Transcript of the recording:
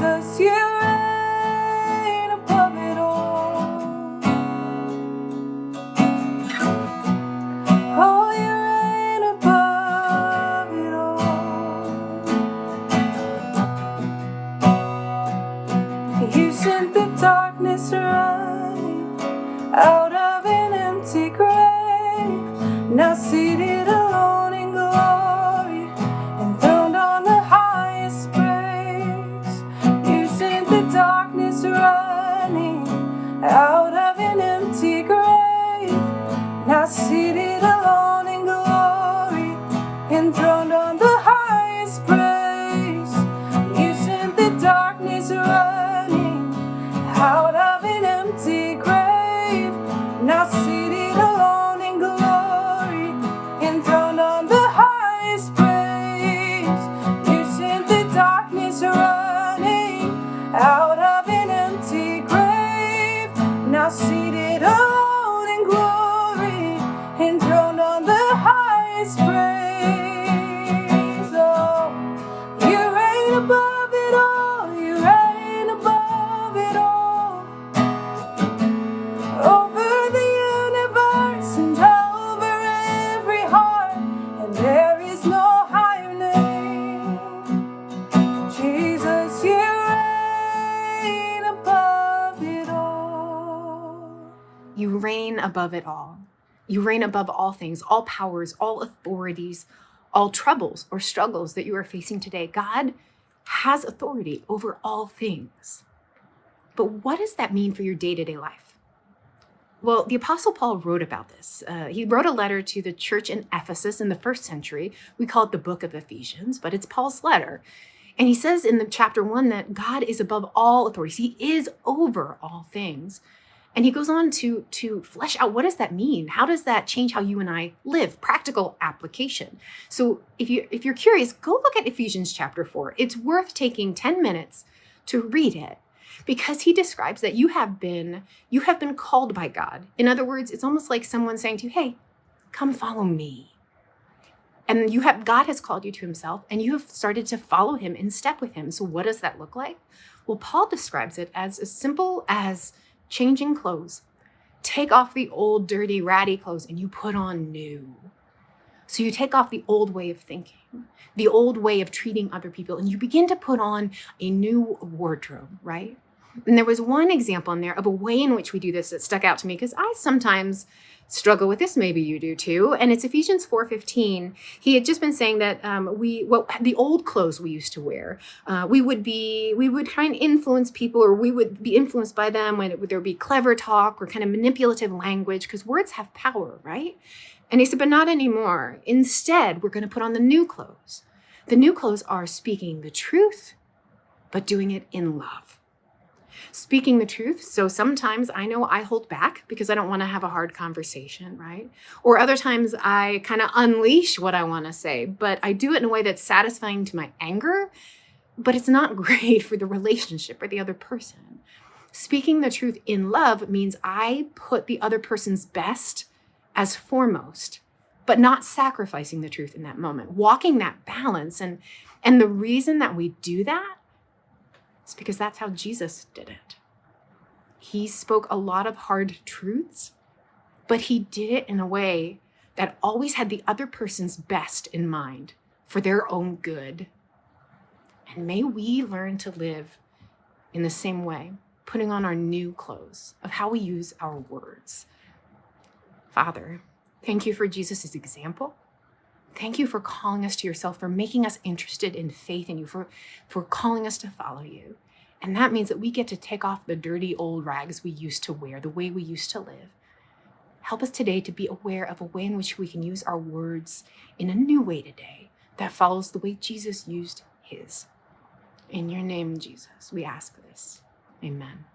Jesus, you reign above it all. Oh, you reign above it all. You sent the darkness running out of an empty grave, now seated alone in glory, enthroned on the highest praise. You sent the darkness running out of an empty grave, now seated alone in glory, enthroned on the highest praise. You sent the darkness running out of an empty grave, now seated alone in glory, enthroned on the highest praise. You sent the darkness running out of an empty grave, now seated alone in glory, enthroned on the highest praise. Oh, you reign above it all, you reign above it all, over the universe and over every heart, and there is no higher name. Jesus, you reign above it all. You reign above it all. You reign above all things, all powers, all authorities, all troubles or struggles that you are facing today. God has authority over all things. But what does that mean for your day-to-day life? Well, the Apostle Paul wrote about this. He wrote a letter to the church in Ephesus in the first century. We call it the book of Ephesians, but it's Paul's letter. And he says in the chapter 1 that God is above all authorities. He is over all things. And he goes on to flesh out, what does that mean? How does that change how you and I live? Practical application. So if you're curious, go look at Ephesians chapter 4. It's worth taking 10 minutes to read it, because he describes that you have been called by God. In other words, it's almost like someone saying to you, hey, come follow me. And God has called you to himself, and you have started to follow him in step with him. So what does that look like? Well, Paul describes it as simple as changing clothes. Take off the old, dirty, ratty clothes and you put on new. So you take off the old way of thinking, the old way of treating other people, and you begin to put on a new wardrobe, right? And there was one example in there of a way in which we do this that stuck out to me, because I sometimes struggle with this. Maybe you do too. And it's Ephesians 4:15. He had just been saying that the old clothes we used to wear, we would try and influence people, or we would be influenced by them when there would be clever talk or kind of manipulative language, because words have power, right? And he said, but not anymore. Instead, we're going to put on the new clothes. The new clothes are speaking the truth, but doing it in love. Speaking the truth. So sometimes I know I hold back because I don't want to have a hard conversation, right? Or other times I kind of unleash what I want to say, but I do it in a way that's satisfying to my anger, but it's not great for the relationship or the other person. Speaking the truth in love means I put the other person's best as foremost, but not sacrificing the truth in that moment, walking that balance. And the reason that we do that, it's because that's how Jesus did it. He spoke a lot of hard truths, but he did it in a way that always had the other person's best in mind for their own good. And may we learn to live in the same way, putting on our new clothes of how we use our words. Father, thank you for Jesus' example. Thank you for calling us to yourself, for making us interested in faith in you, for calling us to follow you. And that means that we get to take off the dirty old rags we used to wear, the way we used to live. Help us today to be aware of a way in which we can use our words in a new way today that follows the way Jesus used his. In your name, Jesus, we ask this. Amen.